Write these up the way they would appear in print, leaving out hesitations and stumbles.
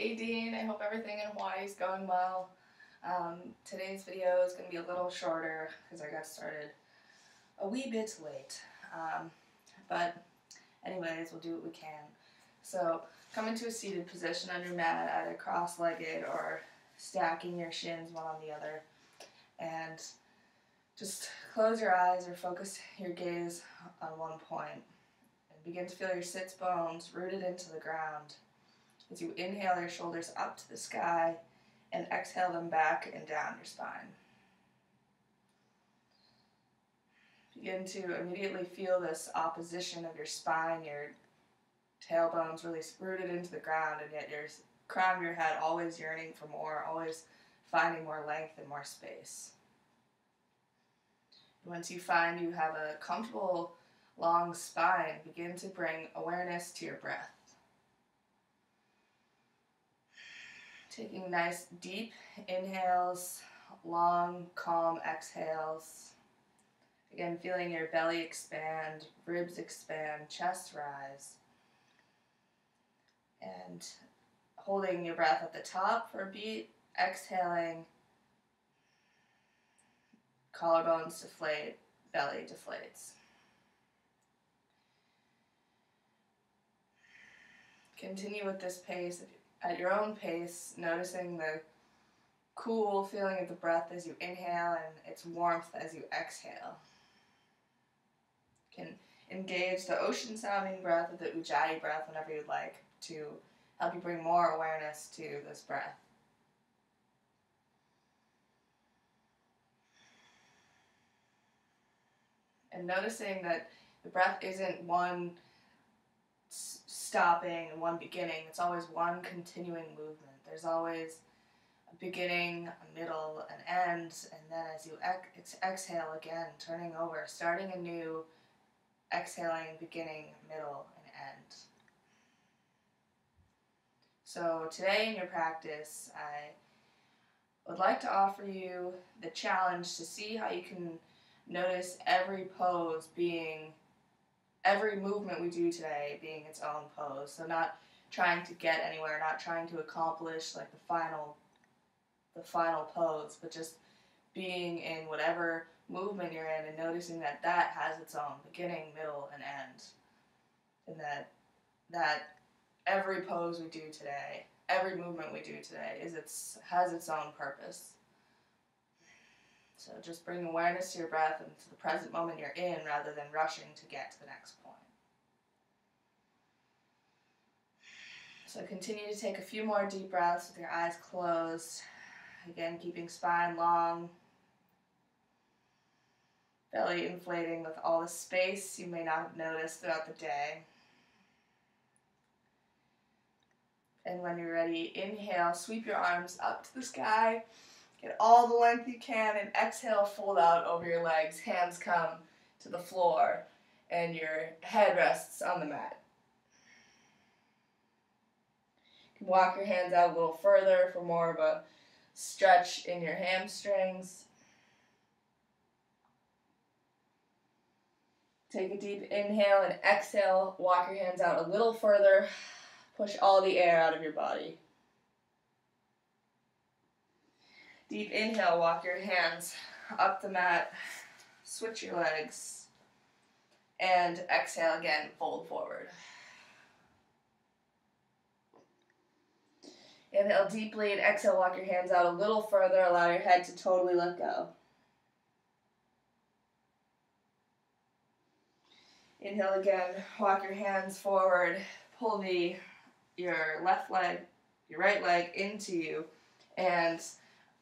Hey Dean, I hope everything in Hawaii is going well. Today's video is going to be a little shorter because I got started a wee bit late. But anyways, we'll do what we can. So come into a seated position on your mat, either cross-legged or stacking your shins one on the other. And just close your eyes or focus your gaze on one point. And begin to feel your sits bones rooted into the ground. As you inhale your shoulders up to the sky and exhale them back and down your spine. Begin to immediately feel this opposition of your spine, your tailbone's really rooted into the ground, and yet your crown of your head always yearning for more, always finding more length and more space. Once you find you have a comfortable long spine, begin to bring awareness to your breath. Taking nice deep inhales, long, calm exhales. Again, feeling your belly expand, ribs expand, chest rise. And holding your breath at the top for a beat, exhaling, collarbones deflate, belly deflates. Continue with this pace at your own pace, noticing the cool feeling of the breath as you inhale and its warmth as you exhale. You can engage the ocean-sounding breath or the Ujjayi breath whenever you'd like to help you bring more awareness to this breath. And noticing that the breath isn't one stopping and one beginning, it's always one continuing movement. There's always a beginning, a middle, an end, and then as you exhale again, turning over, starting anew, exhaling, beginning, middle, and end. So today in your practice, I would like to offer you the challenge to see how you can notice every pose being, every movement we do today being its own pose. So not trying to get anywhere, not trying to accomplish like the final pose, but just being in whatever movement you're in and noticing that that has its own beginning, middle, and end. And that every pose we do today, every movement we do today has its own purpose. So just bring awareness to your breath and to the present moment you're in rather than rushing to get to the next point. So continue to take a few more deep breaths with your eyes closed. Again, keeping spine long, belly inflating with all the space you may not have noticed throughout the day. And when you're ready, inhale, sweep your arms up to the sky. Get all the length you can, and exhale, fold out over your legs. Hands come to the floor, and your head rests on the mat. You can walk your hands out a little further for more of a stretch in your hamstrings. Take a deep inhale and exhale. Walk your hands out a little further. Push all the air out of your body. Deep inhale, walk your hands up the mat, switch your legs, and exhale again, fold forward. Inhale deeply and exhale, walk your hands out a little further, allow your head to totally let go. Inhale again, walk your hands forward, pull your left leg, your right leg into you, and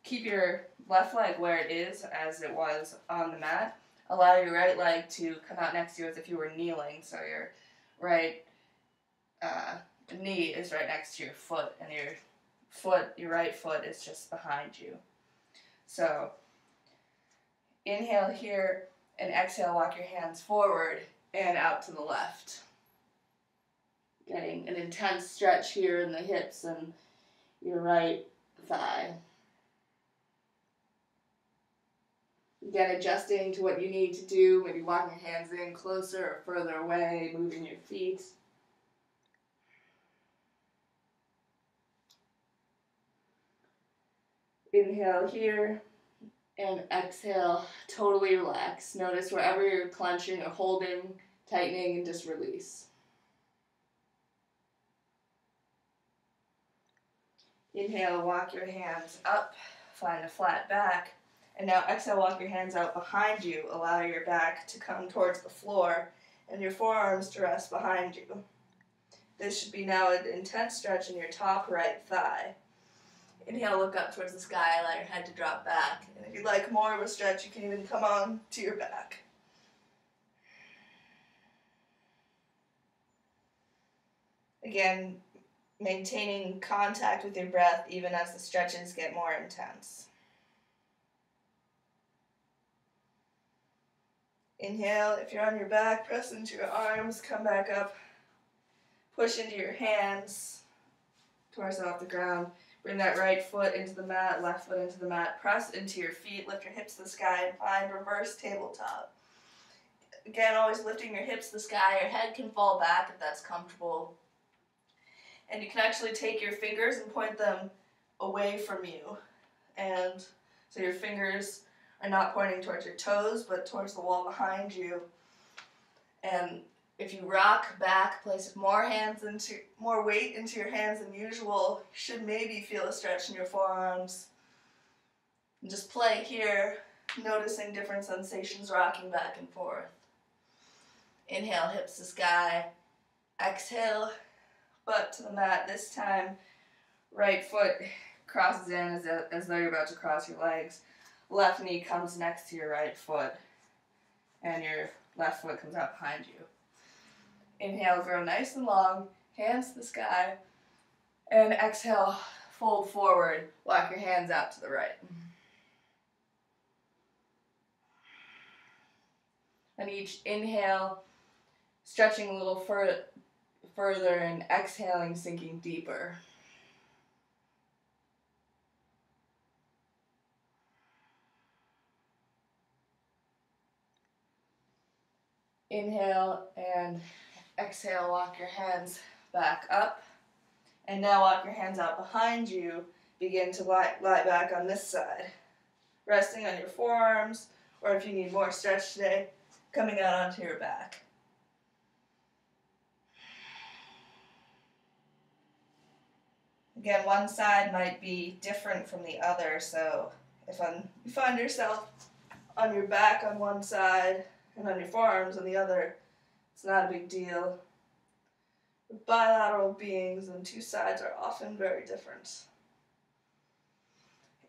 keep your left leg where it is as it was on the mat. Allow your right leg to come out next to you as if you were kneeling, so your right knee is right next to your foot, and your right foot is just behind you. So inhale here and exhale, walk your hands forward and out to the left. Getting an intense stretch here in the hips and your right thigh. Again, adjusting to what you need to do, maybe walking your hands in closer or further away, moving your feet. Inhale here, and exhale, totally relax. Notice wherever you're clenching or holding, tightening, and just release. Inhale, walk your hands up, find a flat back. And now exhale, walk your hands out behind you. Allow your back to come towards the floor and your forearms to rest behind you. This should be now an intense stretch in your top right thigh. Inhale, look up towards the sky, allow your head to drop back. And if you'd like more of a stretch, you can even come on to your back. Again, maintaining contact with your breath even as the stretches get more intense. Inhale, if you're on your back, press into your arms, come back up, push into your hands, torso off the ground. Bring that right foot into the mat, left foot into the mat, press into your feet, lift your hips to the sky, and find reverse tabletop. Again, always lifting your hips to the sky, your head can fall back if that's comfortable. And you can actually take your fingers and point them away from you. And so your fingers are not pointing towards your toes, but towards the wall behind you. And if you rock back, place more weight into your hands than usual, you should maybe feel a stretch in your forearms. And just play here, noticing different sensations rocking back and forth. Inhale, hips to sky. Exhale, butt to the mat. This time, right foot crosses in as though you're about to cross your legs. Left knee comes next to your right foot, and your left foot comes out behind you. Inhale, grow nice and long, hands to the sky, and exhale, fold forward, walk your hands out to the right. And each inhale, stretching a little further, and exhaling, sinking deeper. Inhale and exhale, walk your hands back up. And now walk your hands out behind you. Begin to lie back on this side. Resting on your forearms, or if you need more stretch today, coming out onto your back. Again, one side might be different from the other, so if you find yourself on your back on one side and on your forearms on the other, it's not a big deal. We're bilateral beings, and two sides are often very different.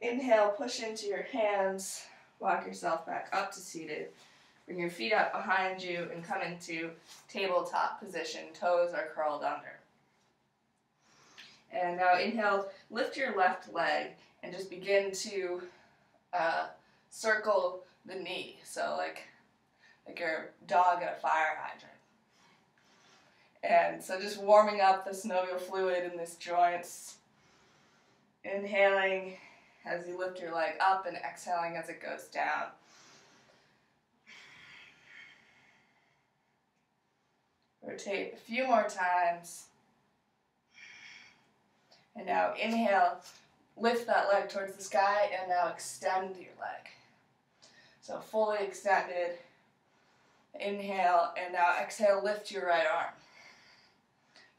Inhale, push into your hands, walk yourself back up to seated. Bring your feet up behind you and come into tabletop position. Toes are curled under. And now inhale, lift your left leg and just begin to circle the knee. So like you're a dog at a fire hydrant. And so just warming up the synovial fluid in this joint. Inhaling as you lift your leg up and exhaling as it goes down. Rotate a few more times. And now inhale, lift that leg towards the sky, and now extend your leg. So fully extended. Inhale, and now exhale, lift your right arm.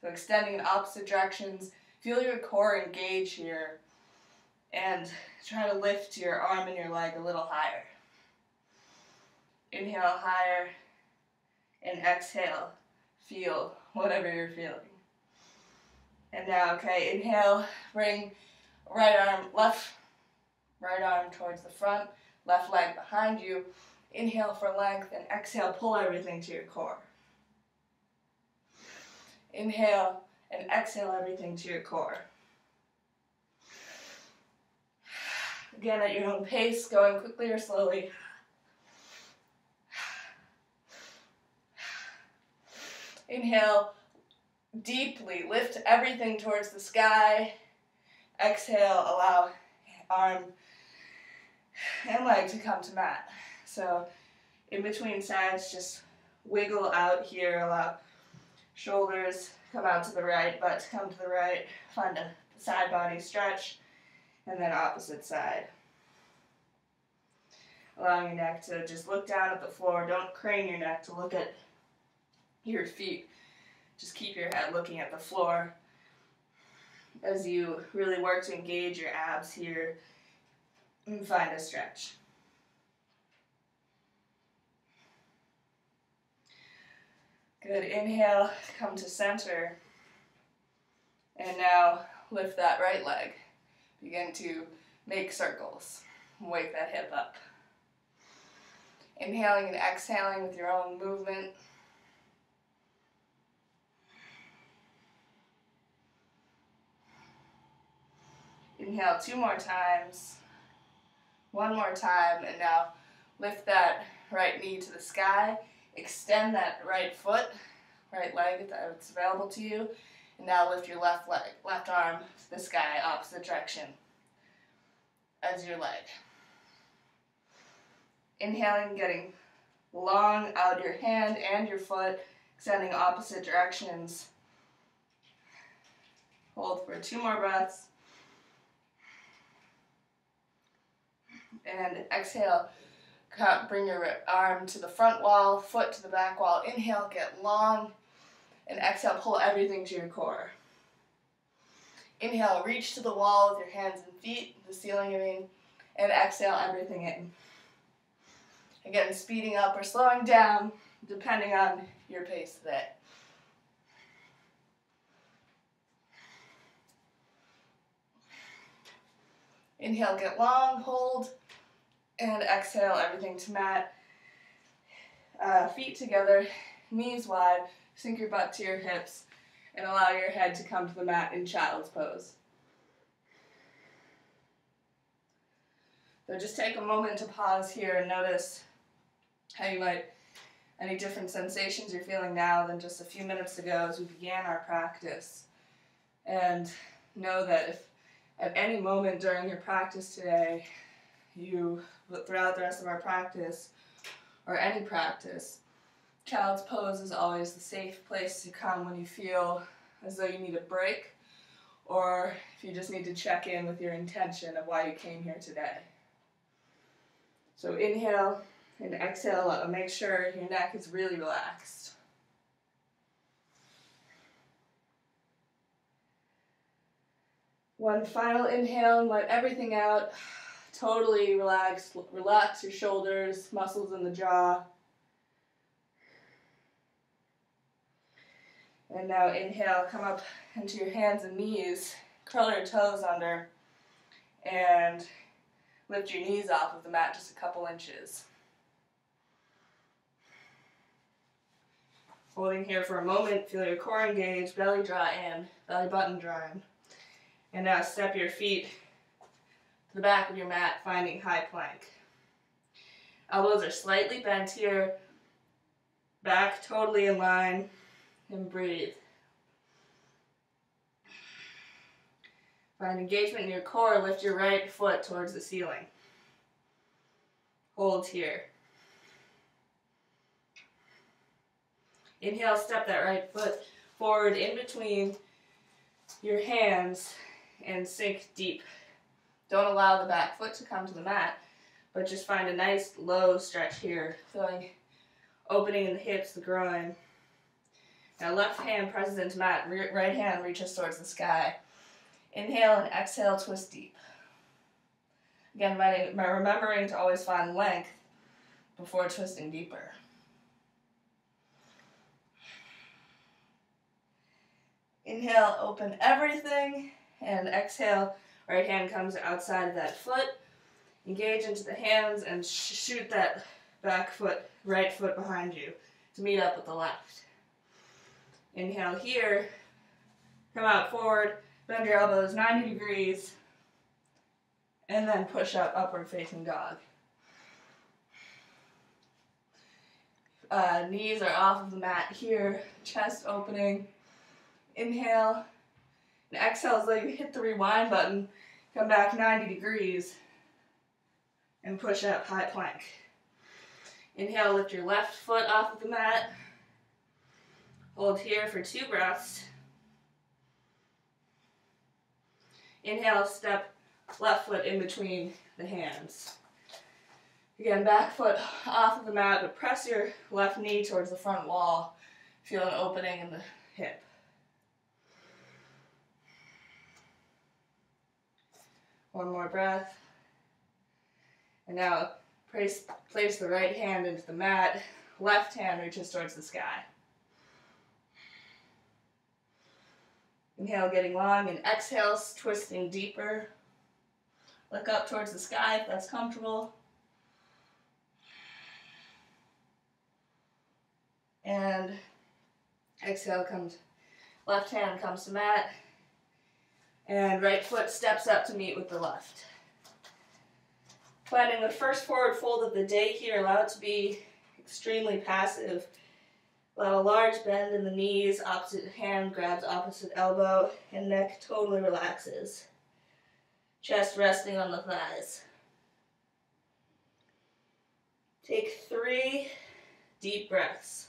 So extending in opposite directions. Feel your core engage here. And try to lift your arm and your leg a little higher. Inhale higher, and exhale. Feel whatever you're feeling. And now, okay, inhale, bring right arm towards the front, left leg behind you. Inhale for length, and exhale, pull everything to your core. Inhale, and exhale everything to your core. Again, at your own pace, going quickly or slowly. Inhale, deeply lift everything towards the sky. Exhale, allow arm and leg to come to mat. So in between sides, just wiggle out here, allow shoulders come out to the right, butt to come to the right, find a side body stretch, And then opposite side. Allowing your neck to just look down at the floor. Don't crane your neck to look at your feet. Just keep your head looking at the floor as you really work to engage your abs here and find a stretch. Good. Inhale, come to center. And now lift that right leg. Begin to make circles. Wake that hip up. Inhaling and exhaling with your own movement. Inhale 2 more times. 1 more time, and now lift that right knee to the sky. Extend that right foot, right leg that's available to you. And now lift your left arm to the sky, opposite direction as your leg. Inhaling, getting long out your hand and your foot, extending opposite directions. Hold for 2 more breaths. And exhale, bring your arm to the front wall, foot to the back wall. Inhale, get long, and exhale, pull everything to your core. Inhale, reach to the wall with your hands and feet, the ceiling, and exhale everything in. Again, speeding up or slowing down, depending on your pace today. Inhale, get long, hold, and exhale everything to mat. Feet together, knees wide, sink your butt to your hips, and allow your head to come to the mat in child's pose. So just take a moment to pause here and notice how you might, any different sensations you're feeling now than just a few minutes ago as we began our practice. And know that if at any moment during your practice today, throughout the rest of our practice, or any practice, child's pose is always the safe place to come when you feel as though you need a break, or if you just need to check in with your intention of why you came here today. So inhale and exhale, make sure your neck is really relaxed. One final inhale and let everything out. Totally relax your shoulders, muscles in the jaw. And now inhale, come up into your hands and knees, curl your toes under, and lift your knees off of the mat just a couple inches. Holding here for a moment, feel your core engage, belly draw in, belly button draw in. And now step your feet to the back of your mat, finding high plank. Elbows are slightly bent here, back totally in line, and breathe. Find engagement in your core, lift your right foot towards the ceiling. Hold here. Inhale, step that right foot forward in between your hands and sink deep. Don't allow the back foot to come to the mat, but just find a nice low stretch here, feeling opening in the hips, the groin. Now left hand presses into mat, right hand reaches towards the sky. Inhale and exhale, twist deep. Again, remembering to always find length before twisting deeper. Inhale, open everything, and exhale, right hand comes outside of that foot. Engage into the hands and shoot that back foot, right foot behind you to meet up with the left. Inhale here, come out forward, bend your elbows 90 degrees, and then push up, upward facing dog. Knees are off of the mat here, chest opening. Inhale, and exhale as though you hit the rewind button, come back 90 degrees, and push up, high plank. Inhale, lift your left foot off of the mat. Hold here for 2 breaths. Inhale, step left foot in between the hands. Again, back foot off of the mat, but press your left knee towards the front wall. Feel an opening in the hip. One more breath. And now place the right hand into the mat. Left hand reaches towards the sky. Inhale, getting long, and exhale, twisting deeper. Look up towards the sky if that's comfortable. And exhale, left hand comes to mat. And right foot steps up to meet with the left. Planning the first forward fold of the day here, allow it to be extremely passive. Allow a large bend in the knees, opposite hand grabs opposite elbow, and neck totally relaxes. Chest resting on the thighs. Take 3 deep breaths.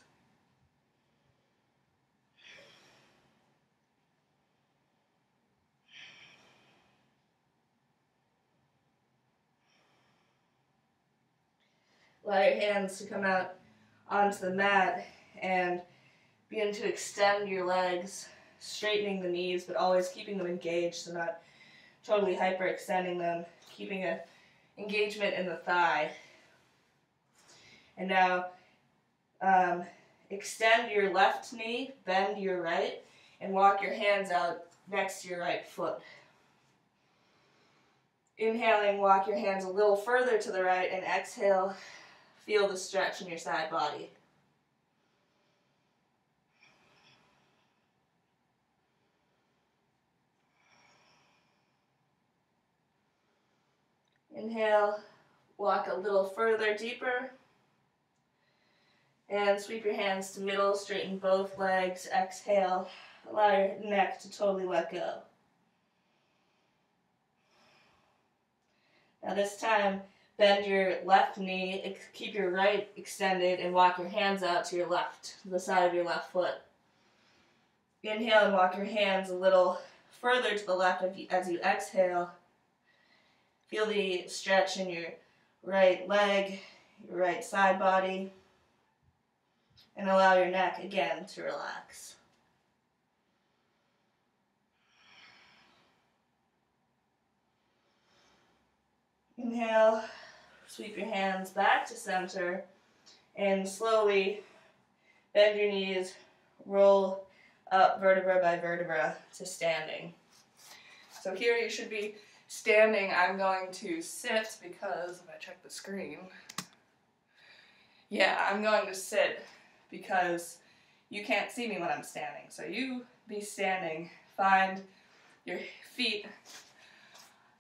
Allow your hands to come out onto the mat and begin to extend your legs, straightening the knees, but always keeping them engaged, so not totally hyperextending them, keeping an engagement in the thigh. And now extend your left knee, bend your right, and walk your hands out next to your right foot. Inhaling, walk your hands a little further to the right, and exhale, feel the stretch in your side body. Inhale, walk a little further, deeper. And sweep your hands to middle, straighten both legs. Exhale, allow your neck to totally let go. Now this time, bend your left knee, keep your right extended, and walk your hands out to your left, to the side of your left foot. Inhale and walk your hands a little further to the left as you exhale. Feel the stretch in your right leg, your right side body, and allow your neck again to relax. Inhale, sweep your hands back to center, and slowly bend your knees, roll up vertebra by vertebra to standing. So here you should be standing. I'm going to sit because, if I check the screen, yeah, I'm going to sit because you can't see me when I'm standing. So you be standing. Find your feet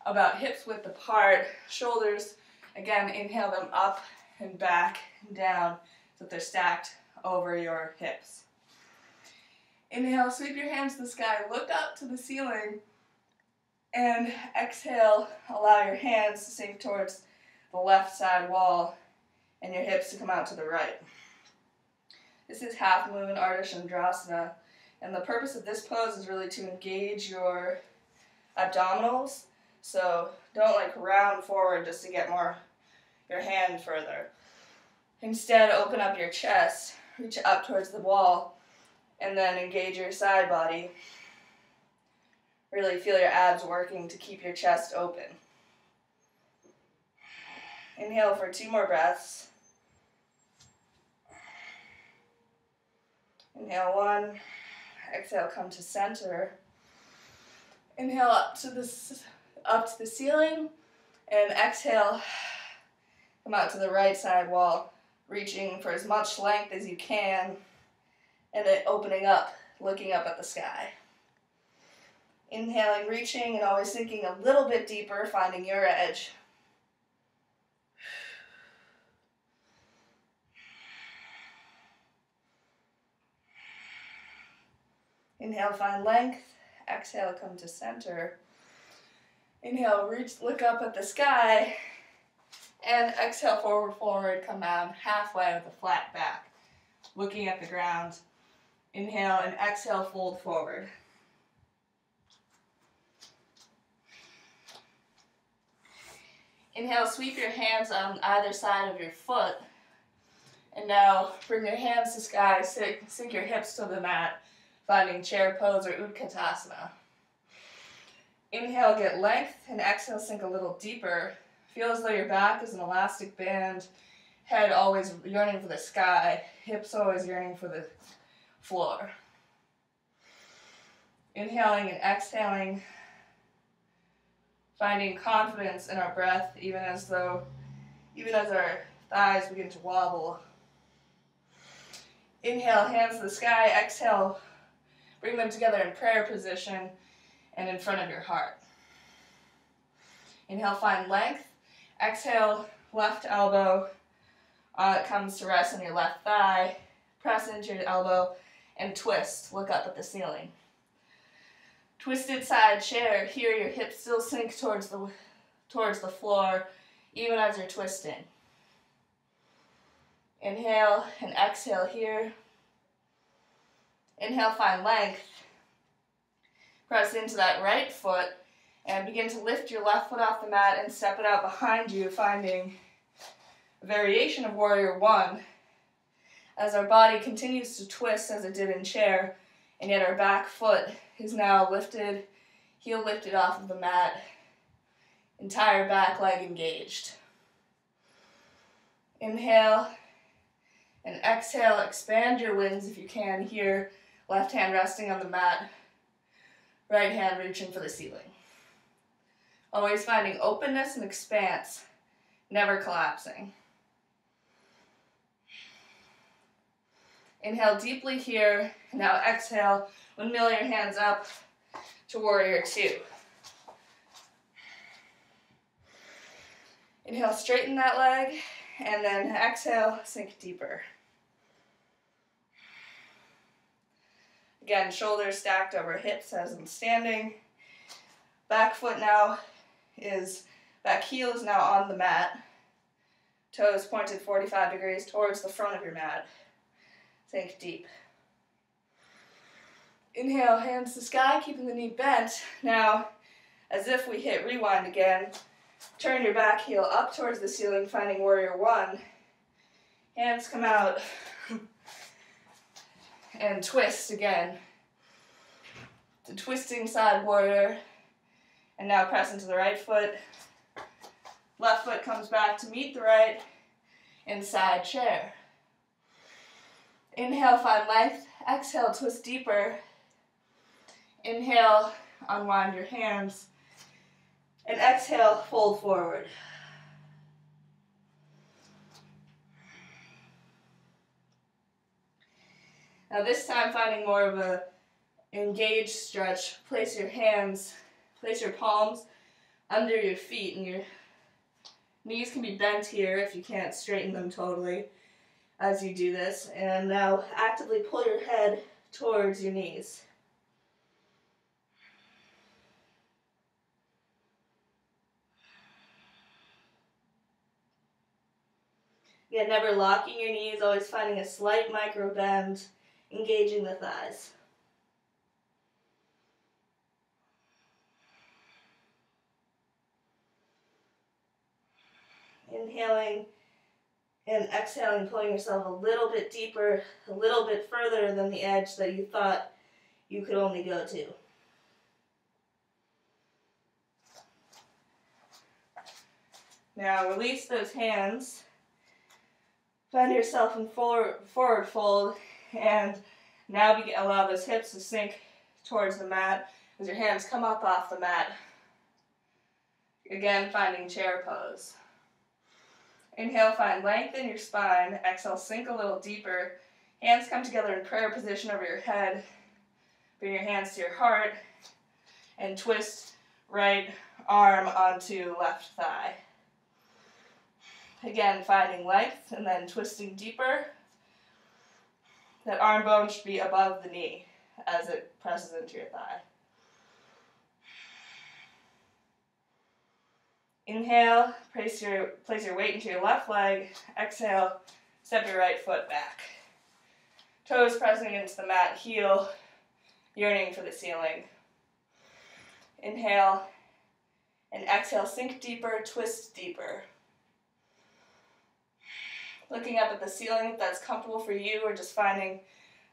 about hips width apart, shoulders, again, inhale them up and back and down so that they're stacked over your hips. Inhale, sweep your hands to the sky, look up to the ceiling, and exhale, allow your hands to sink towards the left side wall and your hips to come out to the right. This is half moon Ardha Chandrasana, and the purpose of this pose is really to engage your abdominals. So don't round forward just to get your hand further. Instead, open up your chest, reach up towards the wall, and then engage your side body. Really feel your abs working to keep your chest open. Inhale for 2 more breaths. Inhale 1, exhale, come to center. Inhale up to the ceiling, and exhale, come out to the right side wall, reaching for as much length as you can, and then opening up, looking up at the sky. Inhaling, reaching, and always sinking a little bit deeper, finding your edge. Inhale, find length. Exhale, come to center. Inhale, reach, look up at the sky. And exhale, forward, come down halfway with a flat back, looking at the ground. Inhale and exhale, fold forward. Inhale, sweep your hands on either side of your foot. And now bring your hands to sky, sink your hips to the mat, finding chair pose or Utkatasana. Inhale, get length, and exhale, sink a little deeper. Feel as though your back is an elastic band, head always yearning for the sky, hips always yearning for the floor. Inhaling and exhaling, finding confidence in our breath, even as our thighs begin to wobble. Inhale, hands to the sky. Exhale, bring them together in prayer position and in front of your heart. Inhale, find length. Exhale, left elbow comes to rest on your left thigh. Press into your elbow and twist. Look up at the ceiling. Twisted side chair. Here, your hips still sink towards the floor, even as you're twisting. Inhale and exhale here. Inhale, find length. Press into that right foot and begin to lift your left foot off the mat and step it out behind you, finding a variation of Warrior One as our body continues to twist as it did in chair, and yet our back foot is now lifted, heel lifted off of the mat, entire back leg engaged. Inhale and exhale, expand your wings if you can here, left hand resting on the mat, right hand reaching for the ceiling. Always finding openness and expanse, never collapsing. Inhale deeply here. Now exhale, windmill your hands up to Warrior Two. Inhale, straighten that leg, and then exhale, sink deeper. Again, shoulders stacked over hips as in standing. Back foot now back heel is now on the mat. Toes pointed 45 degrees towards the front of your mat. Sink deep. Inhale, hands to sky, keeping the knee bent. Now, as if we hit rewind again, turn your back heel up towards the ceiling, finding Warrior One. Hands come out and twist again. The twisting side warrior. And now press into the right foot. Left foot comes back to meet the right in side chair. Inhale, find length. Exhale, twist deeper. Inhale, unwind your hands. And exhale, fold forward. Now this time finding more of a engaged stretch. Place your palms under your feet, and your knees can be bent here if you can't straighten them totally as you do this. And now actively pull your head towards your knees. Again, never locking your knees, always finding a slight micro bend, engaging the thighs. Inhaling and exhaling, pulling yourself a little bit deeper, a little bit further than the edge that you thought you could only go to. Now release those hands. Find yourself in forward fold, and now allow those hips to sink towards the mat as your hands come up off the mat. Again, finding chair pose. Inhale, find length in your spine. Exhale, sink a little deeper. Hands come together in prayer position over your head. Bring your hands to your heart and twist right arm onto left thigh. Again, finding length and then twisting deeper. That arm bone should be above the knee as it presses into your thigh. Inhale, place your weight into your left leg. Exhale, step your right foot back. Toes pressing into the mat, heel yearning for the ceiling. Inhale And exhale, sink deeper, twist deeper. Looking up at the ceiling if that's comfortable for you, or just finding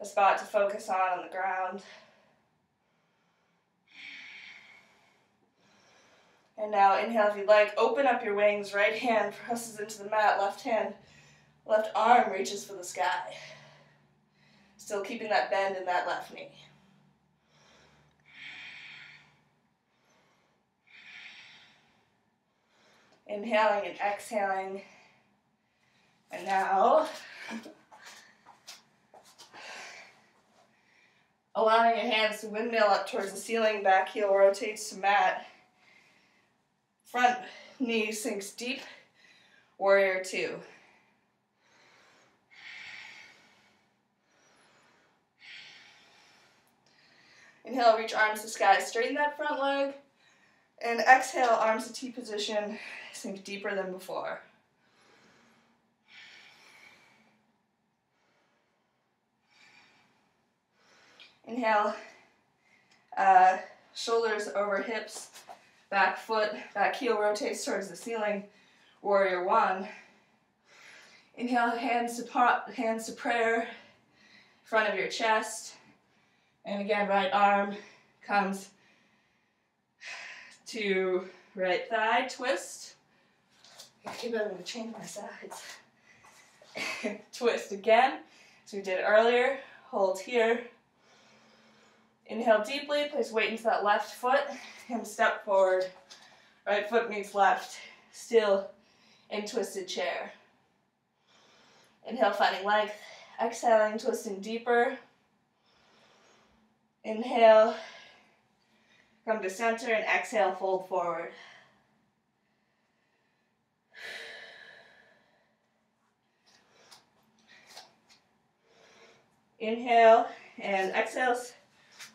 a spot to focus on the ground. And now inhale if you'd like, open up your wings, right hand presses into the mat, left arm reaches for the sky. Still keeping that bend in that left knee. Inhaling and exhaling. And now, allowing your hands to windmill up towards the ceiling, back heel rotates to mat. Front knee sinks deep, warrior two. Inhale, reach arms to sky, straighten that front leg. And exhale, arms to T position, sink deeper than before. Inhale, shoulders over hips, back heel rotates towards the ceiling, warrior one. Inhale, hands to prayer, front of your chest. And again, right arm comes to right thigh, twist. I keep having to change my sides. Twist again, as we did earlier. Hold here. Inhale deeply, place weight into that left foot, and step forward. Right foot meets left, still in twisted chair. Inhale, finding length. Exhaling, twisting deeper. Inhale, come to center, and exhale, fold forward. Inhale and exhale.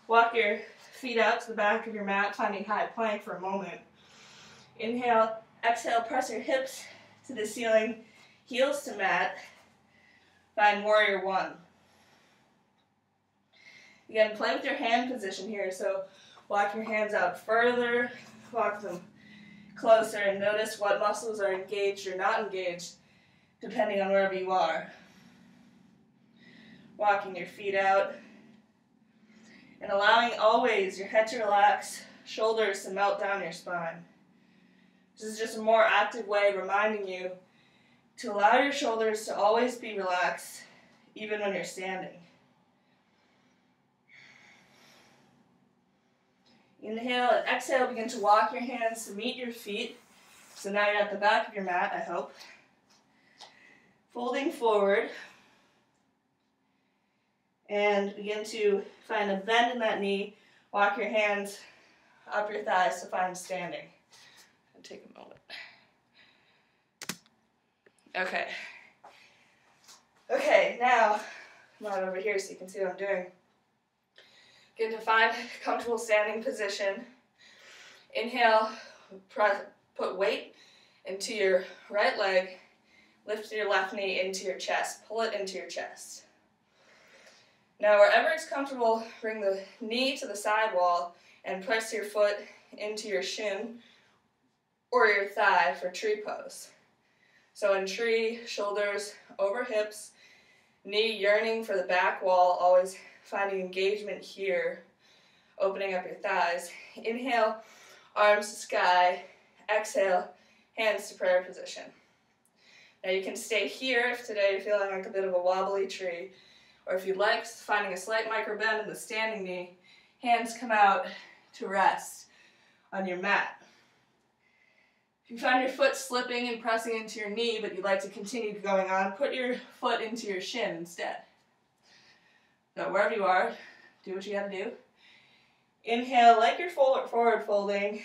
Walk your feet out to the back of your mat, finding high plank for a moment. Inhale, exhale, press your hips to the ceiling, heels to mat. Find warrior one. Again, play with your hand position here, so walk your hands out further, walk them closer, and notice what muscles are engaged or not engaged, depending on wherever you are. Walking your feet out, and allowing always your head to relax, shoulders to melt down your spine. This is just a more active way of reminding you to allow your shoulders to always be relaxed, even when you're standing. Inhale and exhale, begin to walk your hands to meet your feet. So now you're at the back of your mat, I hope. Folding forward. And begin to find a bend in that knee. Walk your hands up your thighs to find standing. I'll take a moment. Okay, now, come on over here so you can see what I'm doing. Get into find a comfortable standing position. Inhale, put weight into your right leg. Lift your left knee into your chest. Pull it into your chest. Now, wherever it's comfortable, bring the knee to the side wall and press your foot into your shin or your thigh for tree pose. So in tree, shoulders over hips, knee yearning for the back wall, always finding engagement here, opening up your thighs. Inhale, arms to sky. Exhale, hands to prayer position. Now you can stay here if today you're feeling like a bit of a wobbly tree, or if you'd like, finding a slight micro bend in the standing knee, hands come out to rest on your mat. If you find your foot slipping and pressing into your knee, but you'd like to continue going on, put your foot into your shin instead. So wherever you are, do what you gotta do. Inhale like you're forward folding.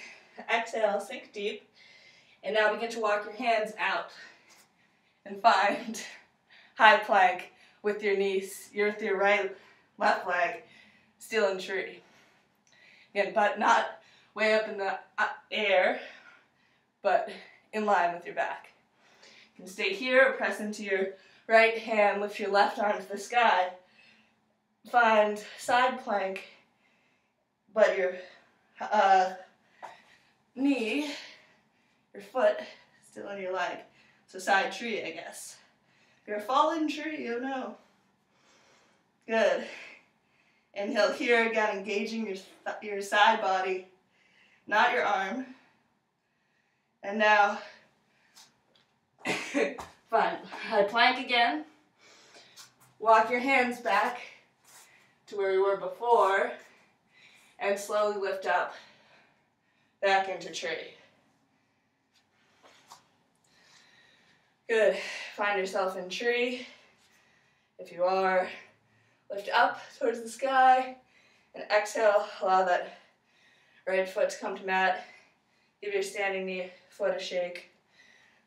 Exhale, sink deep. And now begin to walk your hands out and find high plank with your knees. You're with your left leg still in tree. Again, but not way up in the air, but in line with your back. You can stay here or press into your right hand, lift your left arm to the sky. Find side plank, but your knee foot still in your leg. So side tree, I guess. You're a fallen tree, oh no. Good. Inhale here again, engaging your side body, not your arm. And now, fine, high plank again. Walk your hands back to where we were before and slowly lift up back into tree. Good. Find yourself in tree. If you are, lift up towards the sky and exhale. Allow that right foot to come to mat. Give your standing knee foot a shake.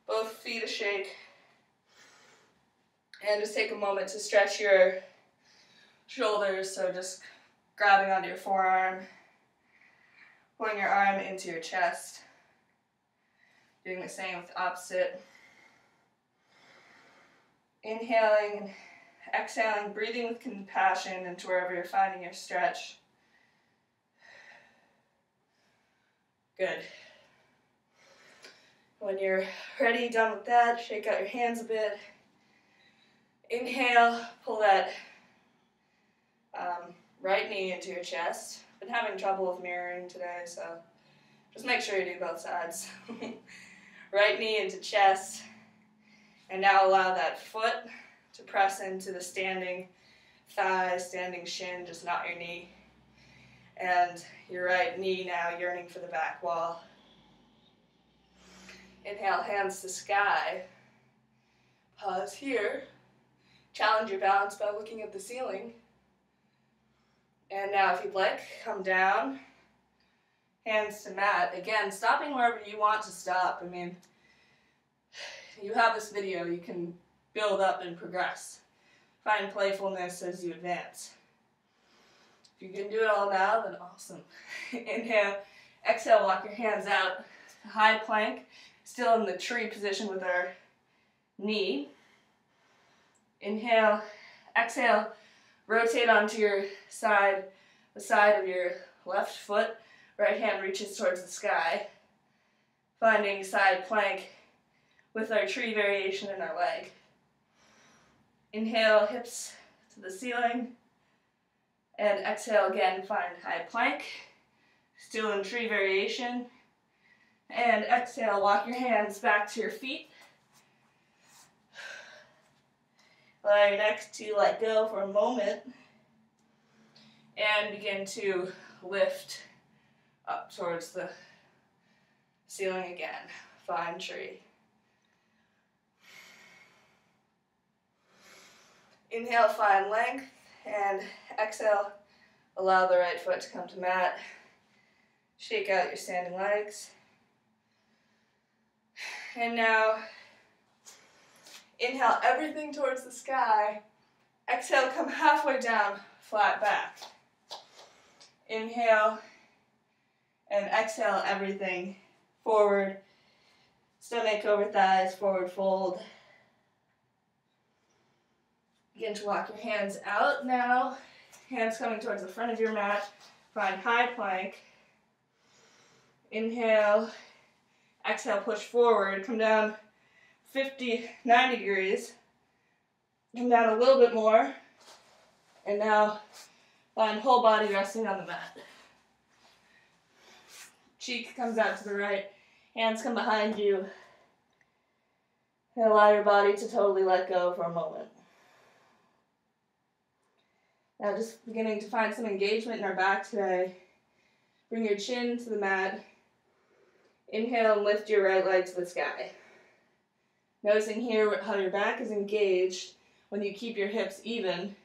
Both feet a shake. And just take a moment to stretch your shoulders. So just grabbing onto your forearm, pulling your arm into your chest. Doing the same with the opposite. Inhaling and exhaling, breathing with compassion into wherever you're finding your stretch. Good. When you're ready, done with that, shake out your hands a bit. Inhale, pull that right knee into your chest. Been having trouble with mirroring today, so just make sure you do both sides. Right knee into chest. And now allow that foot to press into the standing thigh, standing shin, just not your knee. And your right knee now yearning for the back wall. Inhale, hands to sky. Pause here. Challenge your balance by looking at the ceiling. And now if you'd like, come down. Hands to mat. Again, stopping wherever you want to stop. I mean, you have this video, you can build up and progress. Find playfulness as you advance. If you can do it all now, then awesome. Inhale, exhale, walk your hands out. High plank, still in the tree position with our knee. Inhale, exhale, rotate onto your side, the side of your left foot. Right hand reaches towards the sky. Finding side plank with our tree variation in our leg. Inhale, hips to the ceiling. And exhale again, find high plank. Still in tree variation. And exhale, walk your hands back to your feet. Allow your neck to let go for a moment. And begin to lift up towards the ceiling again. Find tree. Inhale, find length, and exhale, allow the right foot to come to mat. Shake out your standing legs. And now, inhale everything towards the sky. Exhale, come halfway down, flat back. Inhale, and exhale everything forward. Stomach over thighs, forward fold. Begin to walk your hands out now. Hands coming towards the front of your mat. Find high plank. Inhale. Exhale, push forward. Come down 90 degrees. Come down a little bit more. And now find whole body resting on the mat. Cheek comes out to the right. Hands come behind you. And allow your body to totally let go for a moment. Now just beginning to find some engagement in our back today. Bring your chin to the mat. Inhale and lift your right leg to the sky. Noticing here how your back is engaged when you keep your hips even.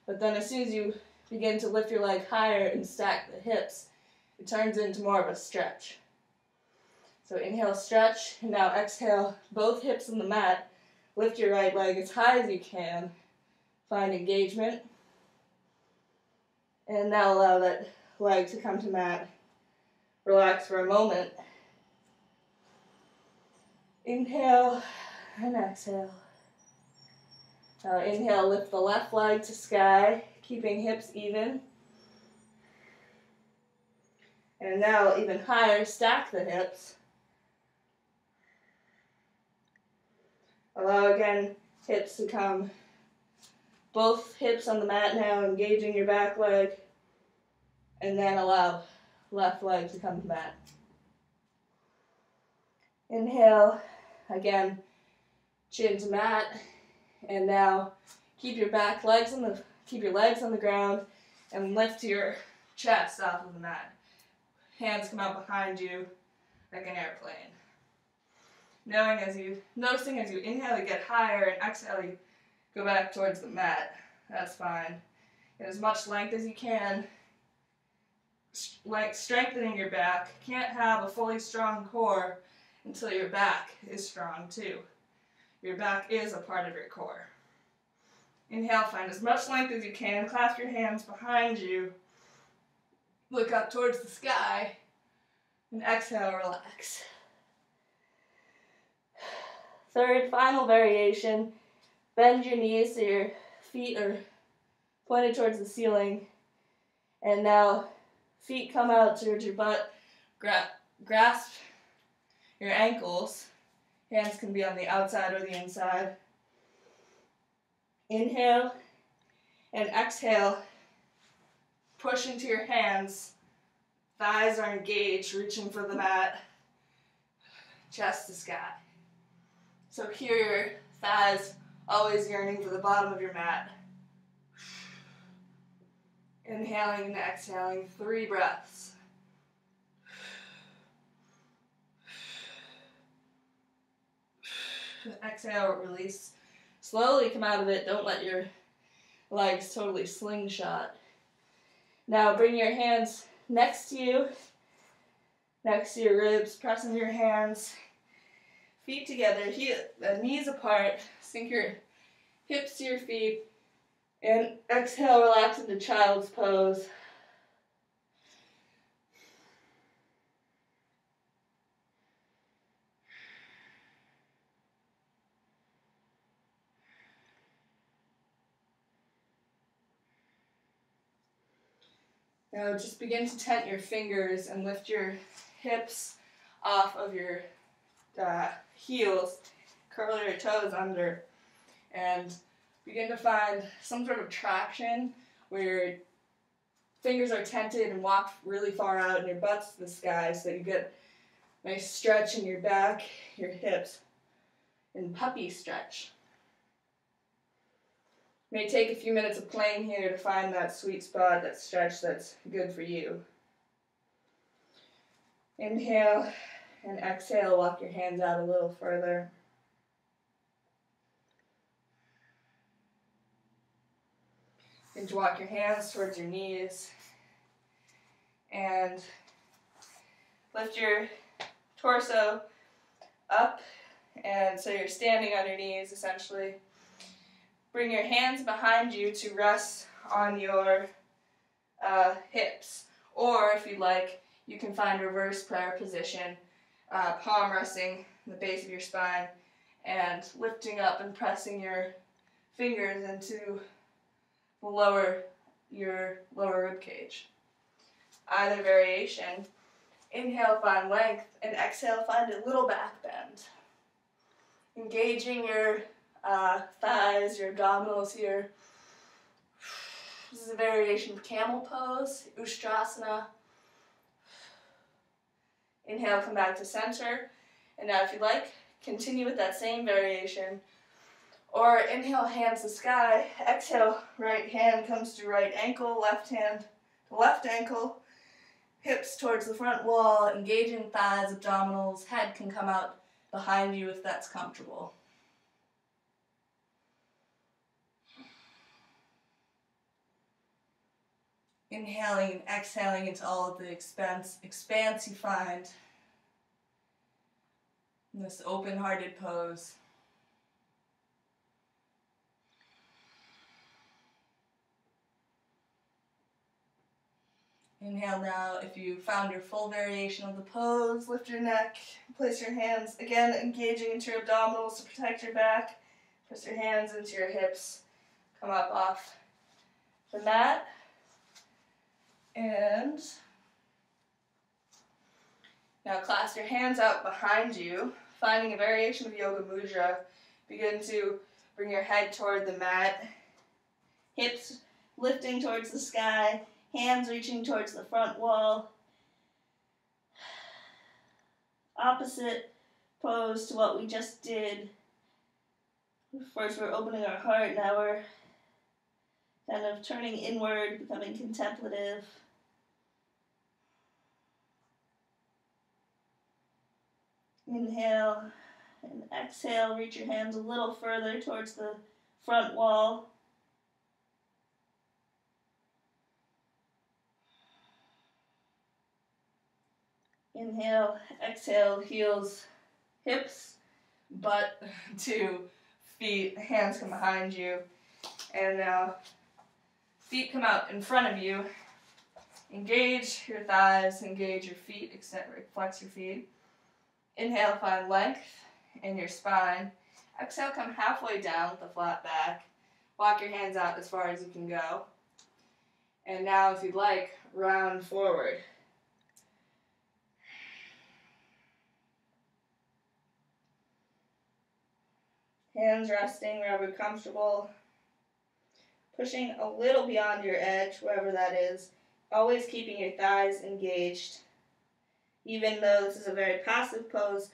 But then as soon as you begin to lift your leg higher and stack the hips, it turns into more of a stretch. So inhale, stretch, and now exhale, both hips on the mat. Lift your right leg as high as you can. Find engagement. And now allow that leg to come to mat. Relax for a moment. Inhale and exhale. Now inhale, lift the left leg to sky, keeping hips even. And now even higher, stack the hips. Allow again hips to come, both hips on the mat now, engaging your back leg, and then allow left leg to come to mat. Inhale, again, chin to mat, and now keep your legs on the ground and lift your chest off of the mat. Hands come out behind you like an airplane. Noticing as you inhale, you get higher, and exhale, you go back towards the mat. That's fine. Get as much length as you can, strengthening your back. You can't have a fully strong core until your back is strong too. Your back is a part of your core. Inhale, find as much length as you can, clasp your hands behind you, look up towards the sky, and exhale, relax. Third, final variation, bend your knees so your feet are pointed towards the ceiling, and now feet come out towards your butt, grasp your ankles, hands can be on the outside or the inside. Inhale and exhale, push into your hands, thighs are engaged, reaching for the mat, chest to sky. So here your thighs always yearning for the bottom of your mat. Inhaling and exhaling, 3 breaths. Exhale, release. Slowly come out of it. Don't let your legs totally slingshot. Now bring your hands next to you, next to your ribs, pressing your hands, feet together, knees apart, sink your hips to your feet, and exhale, relax into child's pose. Now just begin to tent your fingers and lift your hips off of your heels, curl your toes under, and begin to find some sort of traction where your fingers are tented and walk really far out and your butt's to the sky so that you get a nice stretch in your back, your hips, and puppy stretch. It may take a few minutes of playing here to find that sweet spot, that stretch that's good for you. Inhale and exhale, walk your hands out a little further. And walk your hands towards your knees. And lift your torso up, and so you're standing on your knees essentially. Bring your hands behind you to rest on your hips. Or if you'd like, you can find reverse prayer position, palm resting the base of your spine and lifting up and pressing your fingers into your lower rib cage. Either variation. Inhale, find length, and exhale, find a little back bend. Engaging your thighs, your abdominals here. This is a variation of camel pose, Ustrasana. Inhale, come back to center. And now if you'd like, continue with that same variation. Or inhale, hands to sky. Exhale, right hand comes to right ankle, left hand to left ankle. Hips towards the front wall, engaging thighs, abdominals. Head can come out behind you if that's comfortable. Inhaling and exhaling into all of the expanse you find in this open-hearted pose. Inhale now. If you found your full variation of the pose, lift your neck, place your hands, again engaging into your abdominals to protect your back. Press your hands into your hips, come up off the mat, and now clasp your hands out behind you, finding a variation of Yoga Mudra Begin to bring your head toward the mat, hips lifting towards the sky, hands reaching towards the front wall. Opposite pose to what we just did. First we're opening our heart, now we're kind of turning inward, becoming contemplative. Inhale and exhale, reach your hands a little further towards the front wall. Inhale, exhale, heels, hips, butt to feet, hands come behind you. And now feet come out in front of you. Engage your thighs, engage your feet, flex your feet. Inhale, find length in your spine. Exhale, come halfway down with a flat back. Walk your hands out as far as you can go. And now, if you'd like, round forward. Hands resting wherever comfortable. Pushing a little beyond your edge, wherever that is. Always keeping your thighs engaged. Even though this is a very passive pose,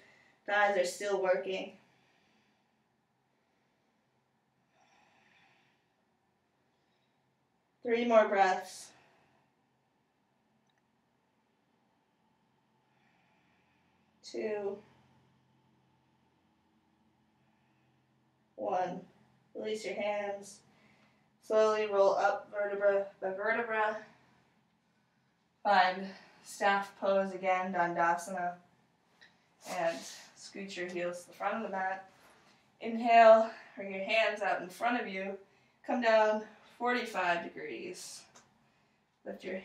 thighs are still working. Three more breaths. Two. One. Release your hands. Slowly roll up vertebra by vertebra. Find staff pose again, Dandasana. And scoot your heels to the front of the mat. Inhale, bring your hands out in front of you. Come down 45 degrees. Lift your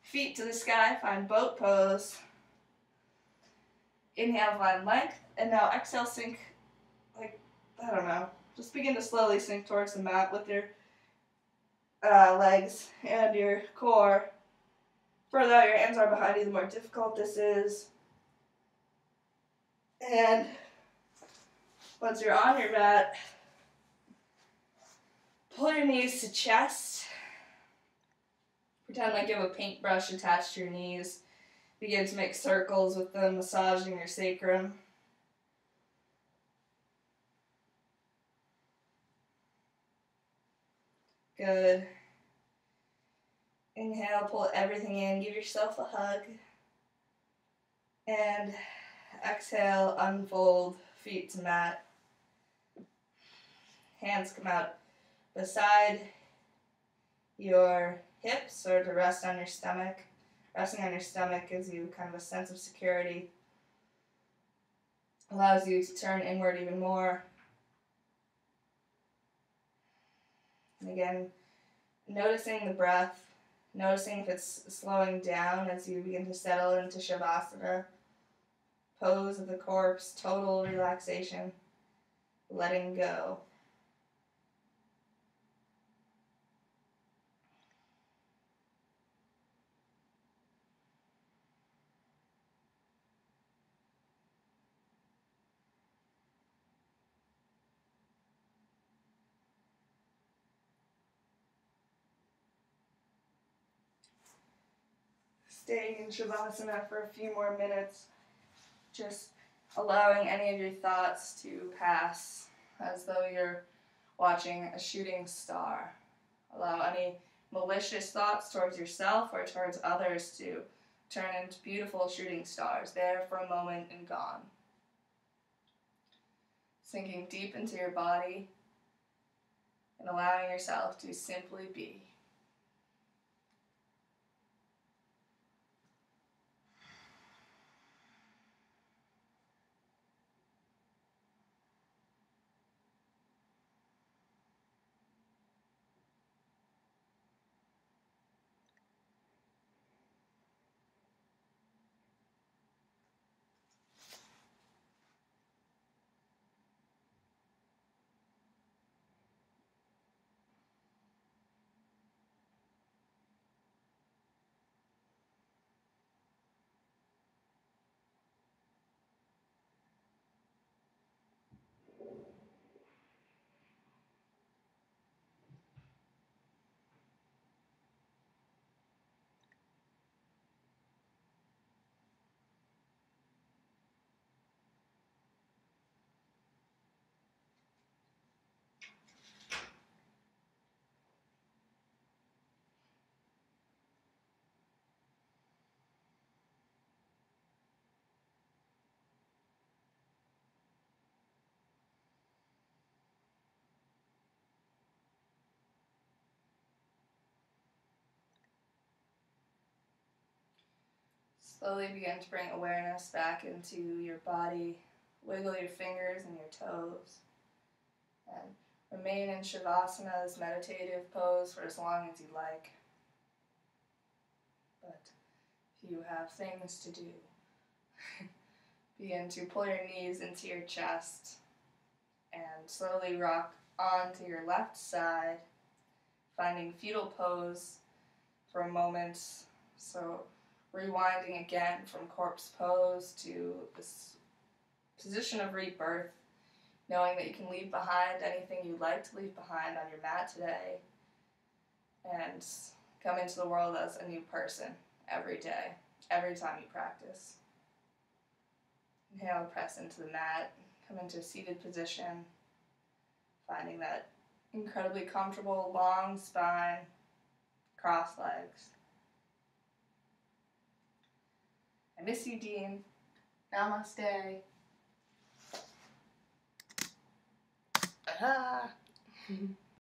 feet to the sky, find boat pose. Inhale, find length. And now exhale, sink, just begin to slowly sink towards the mat with your legs and your core. Further out your hands are behind you, the more difficult this is. And once you're on your mat, pull your knees to chest. Pretend like you have a paintbrush attached to your knees. Begin to make circles with them, massaging your sacrum. Good. Inhale, pull everything in, give yourself a hug. And exhale, unfold, feet to mat. Hands come out beside your hips or to rest on your stomach. Resting on your stomach gives you kind of a sense of security. Allows you to turn inward even more. And again, noticing the breath, noticing if it's slowing down as you begin to settle into Shavasana. Pose of the corpse, total relaxation, letting go. Staying in Shavasana for a few more minutes, just allowing any of your thoughts to pass as though you're watching a shooting star. Allow any malicious thoughts towards yourself or towards others to turn into beautiful shooting stars, there for a moment and gone. Sinking deep into your body and allowing yourself to simply be. Slowly begin to bring awareness back into your body. Wiggle your fingers and your toes. And remain in Shavasana, this meditative pose, for as long as you like. But if you have things to do, begin to pull your knees into your chest and slowly rock onto your left side, finding fetal pose for a moment. So rewinding again from corpse pose to this position of rebirth, knowing that you can leave behind anything you'd like to leave behind on your mat today and come into the world as a new person every day, every time you practice. Inhale, press into the mat, come into a seated position, finding that incredibly comfortable long spine, cross legs. I miss you, Dean. Namaste. Ah.